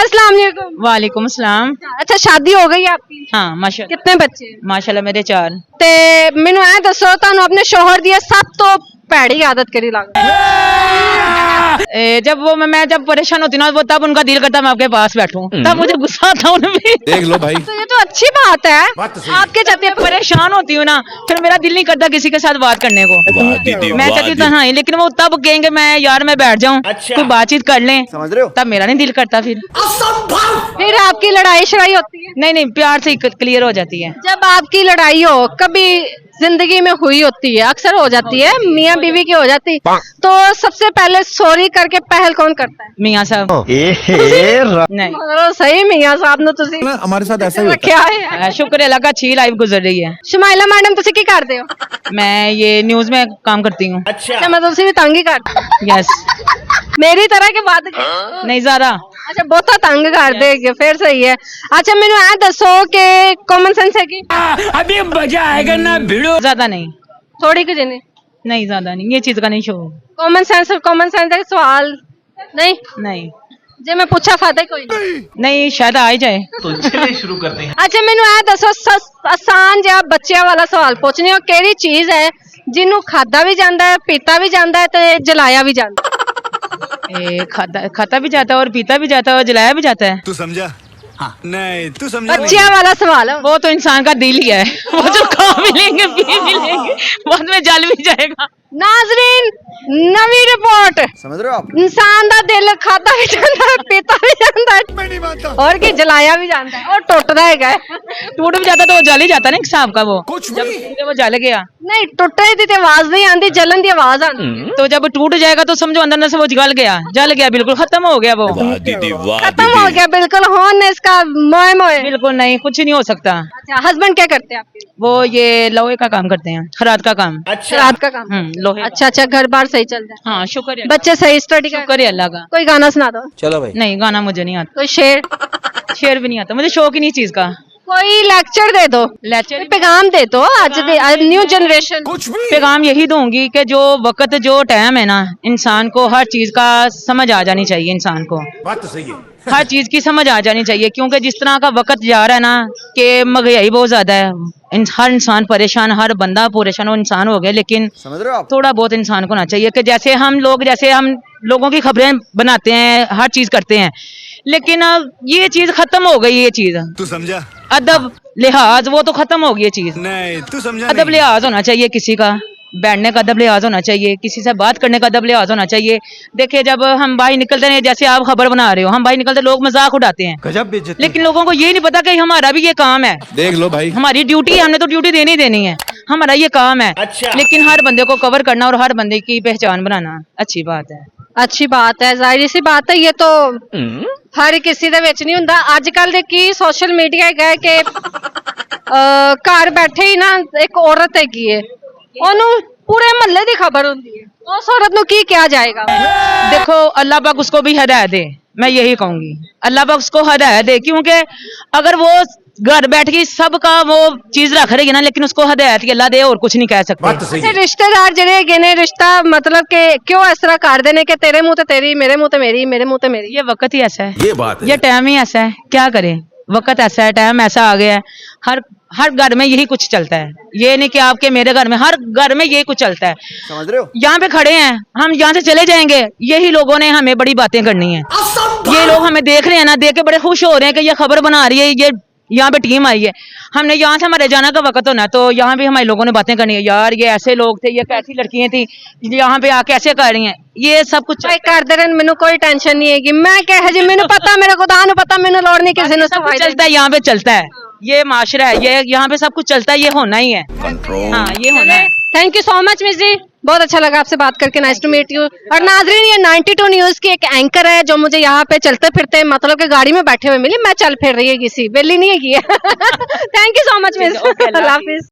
अस्सलाम वालेकुम। वालेकुम सलाम। अच्छा शादी हो गई आपकी? हाँ माशा कितने बच्चे? माशाल्लाह मेरे 4। ਤੇ ਮੈਨੂੰ ਐ ਦੱਸੋ ਤੁਹਾਨੂੰ ਆਪਣੇ ਸ਼ੋਹਰ ਦੀ ਸਭ ਤੋਂ ਭੈੜੀ ਆਦਤ ਕਿਹੜੀ ਲੱਗਦੀ? जब वो मैं जब परेशान होती ना वो तब उनका दिल करता मैं आपके पास बैठूं, तब मुझे गुस्सा आता उनमें। देख लो भाई, तो ये तो अच्छी बात है। आपके जब मैं परेशान होती हूँ ना फिर मेरा दिल नहीं करता किसी के साथ बात करने को। मैं चाहती हूँ हाँ, लेकिन वो तब कहेंगे मैं यार मैं बैठ जाऊँ कोई बातचीत कर लें, समझ रहे हो? तब मेरा नहीं दिल करता फिर आपकी लड़ाई शड़ाई होती है? नहीं प्यार से ही क्लियर हो जाती है। जब आपकी लड़ाई हो कभी जिंदगी में हुई होती है, अक्सर हो जाती है, मियाँ बीवी की हो जाती, तो सबसे पहले सॉरी करके पहल कौन करता है? मियाँ साहब नहीं मगर सही मियाँ साहब ने तुसी हमारे साथ ऐसा ही होता क्या है? शुक्र अल्लाह का अच्छी लाइफ गुजर रही है। शुमाइला मैडम तुसी की करते हो? मैं ये न्यूज में काम करती हूँ। अच्छा मैं तुसी भी तंग ही कर यस मेरी तरह के बात नहीं ज़रा अच्छा बहुत तंग कर देगे फिर सही है। अच्छा मैंने ऐ दसो कि कॉमन सेंस है कि अभी मजा आएगा ना भिड़ो। ज़्यादा नहीं थोड़ी कुछ नहीं ज़्यादा नहीं, ये चीज का नहीं शो। कॉमन सेंस का सवाल नहीं जे मैं पूछा फायदा कोई नहीं शायद आ ही जाए। तो चलिए शुरू करते हैं। अच्छा मैंने ऐ दसो आसान जिहा बच्चियां वाला सवाल पूछने हो केड़ी चीज है जिन्हों खादा भी जाता है पीता भी जाता है ते जलाया भी जाता है? खाता भी जाता है और पीता भी जाता है और जलाया भी जाता है। तू समझा? हाँ नहीं तू समझा? बच्चियां वाला सवाल है वो तो इंसान का दिल ही है, वो जो खा भी लेंगे पी भी लेंगे बाद में जल भी जाएगा। नाजरीन नवी रिपोर्ट समझ रहे हो आप? इंसान दा दिल खाता भी जाता है पीता भी जाता है और की जलाया भी जाता है और टुटदा हैगा टूट भी जाता तो वो जल ही जाता ना एक हिसाब का। वो कुछ जब भी वो जल गया नहीं टुटे दी ते आवाज नहीं आंदी जलन दी आवाज आंदी तो जब टूट जाएगा तो समझो अंदर से वो जल गया बिल्कुल खत्म हो गया वो खत्म हो गया बिल्कुल होन इसका मोए मोए बिल्कुल नहीं कुछ नहीं हो सकता। अच्छा हस्बैंड क्या करते हैं आपके? वो ये लोहे का काम करते हैं, खराद का काम। अच्छा रात का काम लोहे का। अच्छा घर बार सही चल रहा हाँ शुक्र है है बच्चे सही स्टडी कर शुक्र है अल्लाह का। कोई गाना सुना दो। चलो भाई। नहीं गाना मुझे नहीं आता, कोई शेर शेर भी नहीं आता मुझे, शौक ही नहीं चीज का। कोई लेक्चर दे दो लेक्चर कोई पैगाम दे दो आज न्यू जनरेशन कुछ भी पैगाम यही दूंगी कि जो वक्त जो टाइम है ना इंसान को हर चीज का समझ आ जानी चाहिए। इंसान को बात तो सही है। हर चीज की समझ आ जानी चाहिए क्योंकि जिस तरह का वक्त जा रहा है ना कि महंगाई बहुत ज्यादा है, हर इंसान परेशान, हर बंदा परेशान वो इंसान हो गया। लेकिन समझ रहे हो आप? थोड़ा बहुत इंसान को होना चाहिए कि जैसे हम लोगों की खबरें बनाते हैं हर चीज करते हैं, लेकिन अब ये चीज खत्म हो गई। ये चीज तू समझा? अदब लिहाज वो तो खत्म हो गई ये चीज। नहीं तू समझा? अदब लिहाज होना चाहिए, किसी का बैठने का अदब लिहाज होना चाहिए, किसी से बात करने का अदब लिहाज होना चाहिए। देखिए जब हम बाहर निकलते हैं, जैसे आप खबर बना रहे हो, हम बाहर निकलते लोग मजाक उड़ाते हैं, गजब बेइज्जती। लेकिन लोगों को ये नहीं पता कि हमारा भी ये काम है। देख लो भाई, हमारी ड्यूटी है, हमने तो ड्यूटी देनी है, हमारा ये काम है। अच्छा। लेकिन हर बंदे को कवर करना और हर बंदे की पहचान बनाना अच्छी बात है। अच्छी बात है, जाहिर सी बात है, ये तो हर किसी ਦੇ ਵਿੱਚ ਨਹੀਂ ਹੁੰਦਾ। ਅੱਜ ਕੱਲ ਦੇ ਕੀ ਸੋਸ਼ਲ ਮੀਡੀਆ ਹੈਗਾ ਕਿ ਘਰ ਬੈਠੇ ਹੀ ਨਾ ਇੱਕ ਔਰਤ ਹੈਗੀ ਹੈ ਉਹਨੂੰ पूरे महल्ले की खबर होती है, उस औरत को की किया जाएगा? देखो अल्लाह पाक उसको भी हिदायत दे, मैं यही कहूंगी अल्लाह पाक उसको हिदायत दे, क्योंकि अगर वो घर बैठ के सबका वो चीज रख रही है ना, लेकिन उसको हिदायत की अल्लाह दे और कुछ नहीं कह सकते। बात तो सही है। रिश्तेदार ਜਿਹੜੇ ਹੈਗੇ ਨੇ रिश्ता मतलब कि क्यों इस तरह ਕਰਦੇ ਨੇ कि तेरे मुंह ते तेरी, मेरे मुंह ते मेरी, मेरे मुंह ते मेरी? ये वक्त ही ऐसा है, ये बात है। ये टाइम ही ऐसा है, क्या करें, वक्त ऐसा है, टाइम ऐसा आ गया है। हर घर में यही कुछ चलता है, ये नहीं कि आपके मेरे घर में, हर घर में यही कुछ चलता है। समझ रहे हो? यहाँ पे खड़े हैं, हम यहाँ से चले जाएंगे, यही लोगों ने हमें बड़ी बातें करनी है। ये लोग हमें देख रहे हैं ना, देख के बड़े खुश हो रहे हैं कि ये खबर बना रही है, ये यहाँ पे टीम आई है। हमने यहाँ से हमारे जाना का वक्त होना, तो यहाँ भी हमारे लोगों ने बातें करनी है, यार ये ऐसे लोग थे, ये कैसी लड़कियां थी, यहाँ पे आके ऐसे कर रही हैं, ये सब कुछ करते रहन, मैंने कोई टेंशन नहीं है। मैं कह जी मैंने पता, मेरे खुदा नु पता, मैंने लोड़ नहीं किसी ने। सब कुछ चलता है, यहाँ पे चलता है, ये माशरा है, ये यहाँ पे सब कुछ चलता है, ये होना ही है। हाँ ये होना है। Thank you so much miss ji, बहुत अच्छा लगा आपसे बात करके, नाइस टू मीट यू। और नाजरीन ये 92 न्यूज की एक एंकर है जो मुझे यहाँ पे चलते फिरते मतलब कि गाड़ी में बैठे हुए मिली, मैं चल फिर रही है किसी बेली नहीं है। Thank you so much miss, Allah Hafiz.